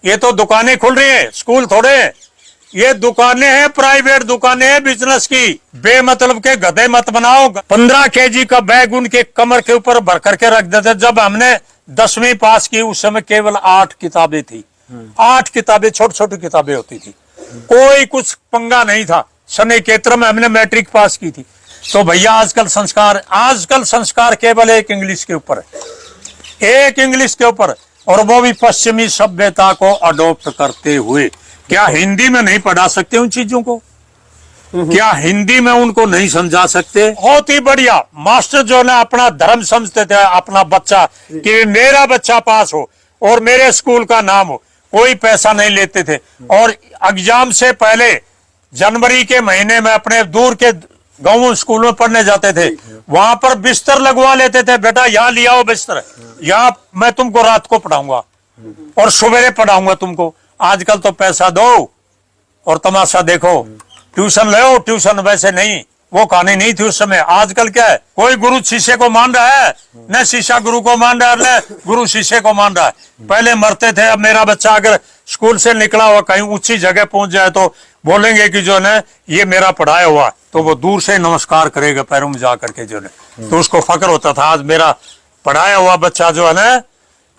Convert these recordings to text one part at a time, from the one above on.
ये तो दुकानें खुल रही है, स्कूल थोड़े। ये दुकानें हैं, प्राइवेट दुकानें हैं बिजनेस की। बेमतलब के गधे मत बनाओ। 15 केजी का बैग उनके कमर के ऊपर भर करके रख देते। जब हमने 10वीं पास की उस समय केवल 8 किताबें थी। 8 किताबें, छोटी छोटी किताबें होती थी, कोई कुछ पंगा नहीं था। सन 71 में हमने मैट्रिक पास की थी। तो भैया आजकल संस्कार केवल एक इंग्लिश के ऊपर है, एक इंग्लिश के ऊपर, और वो भी पश्चिमी सभ्यता को अडॉप्ट करते हुए। क्या हिंदी में नहीं पढ़ा सकते उन चीजों को? क्या हिंदी में उनको नहीं समझा सकते? बहुत ही बढ़िया। मास्टर जो है अपना धर्म समझते थे, अपना बच्चा कि मेरा बच्चा पास हो और मेरे स्कूल का नाम हो, कोई पैसा नहीं लेते थे। और एग्जाम से पहले जनवरी के महीने में अपने दूर के गांव स्कूल में पढ़ने जाते थे, वहां पर बिस्तर लगवा लेते थे। बेटा यहाँ ले आओ बिस्तर, यहाँ मैं तुमको रात को पढ़ाऊंगा और सवेरे पढ़ाऊंगा तुमको। आजकल तो पैसा दो और तमाशा देखो, ट्यूशन ले आओ। ट्यूशन वैसे नहीं, वो कहानी नहीं थी उस समय। आजकल क्या है, कोई गुरु शिष्य को मान रहा है, न शिष्य गुरु को मान रहा है, न गुरु शिष्य को मान रहा है। पहले मरते थे। अब मेरा बच्चा अगर स्कूल से निकला हुआ कहीं ऊंची जगह पहुंच जाए तो बोलेंगे कि जो है ये मेरा पढ़ाया हुआ, तो वो दूर से नमस्कार करेगा पैरों में जा करके जो है। तो उसको फक्र होता था आज मेरा पढ़ाया हुआ बच्चा जो है ना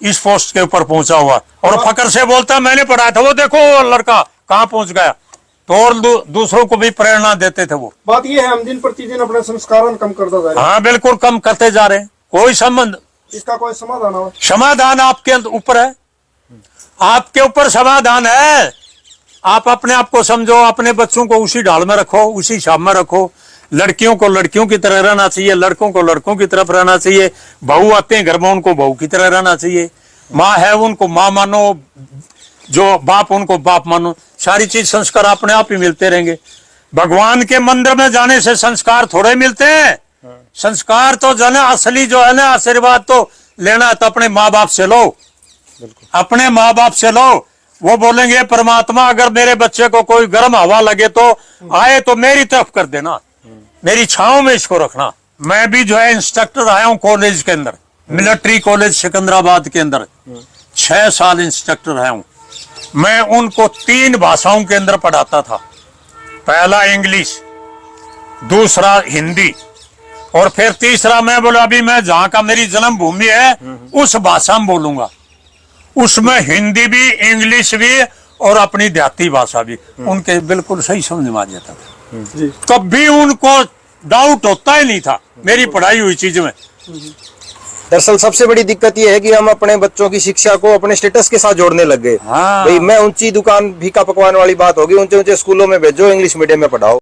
इस पोस्ट के ऊपर पहुंचा हुआ, और फक्र से बोलता मैंने पढ़ाया था, वो देखो लड़का कहाँ पहुंच गया। तो और दूसरों को भी प्रेरणा देते थे। वो बात ये है, हम दिन प्रतिदिन अपने संस्कारों कम करता जा रहे हैं। हाँ बिल्कुल कम करते जा रहे हैं। कोई संबंध, इसका कोई समाधान हो? समाधान आपके ऊपर है, आपके ऊपर समाधान है। आप अपने आप को समझो, अपने बच्चों को उसी ढाल में रखो, उसी हिसाब में रखो। लड़कियों को लड़कियों की तरह रहना चाहिए, लड़कों को लड़कों की तरफ रहना चाहिए। बहू आते हैं घर में, उनको बहू की तरह रहना चाहिए। माँ है उनको माँ मानो, जो बाप उनको बाप मानो। सारी चीज संस्कार अपने आप ही मिलते रहेंगे। भगवान के मंदिर में जाने से संस्कार थोड़े मिलते हैं। संस्कार तो जो है असली जो है ना आशीर्वाद तो लेना है तो अपने माँ बाप से लो, अपने माँ बाप से लो। वो बोलेंगे परमात्मा अगर मेरे बच्चे को कोई गर्म हवा लगे तो आए तो मेरी तरफ कर देना, मेरी छांव में इसको रखना। मैं भी जो है इंस्ट्रक्टर आया हूँ कॉलेज के अंदर, मिलिट्री कॉलेज सिकंदराबाद के अंदर 6 साल इंस्ट्रक्टर आया हूँ। मैं उनको 3 भाषाओं के अंदर पढ़ाता था। पहला इंग्लिश, दूसरा हिंदी, और फिर तीसरा मैं बोला अभी मैं जहां का मेरी जन्मभूमि है उस भाषा में बोलूंगा। उसमें हिंदी भी, इंग्लिश भी और अपनी देहाती भाषा भी। उनके बिल्कुल सही समझ में आ जाता था। तब भी उनको डाउट होता ही नहीं था मेरी पढ़ाई हुई चीज में। दरअसल सबसे बड़ी दिक्कत ये है कि हम अपने बच्चों की शिक्षा को अपने स्टेटस के साथ जोड़ने लग गए। हाँ। भाई मैं ऊंची दुकान फीका पकवान वाली बात होगी, ऊंचे ऊंचे स्कूलों में भेजो, इंग्लिश मीडियम में पढ़ाओ।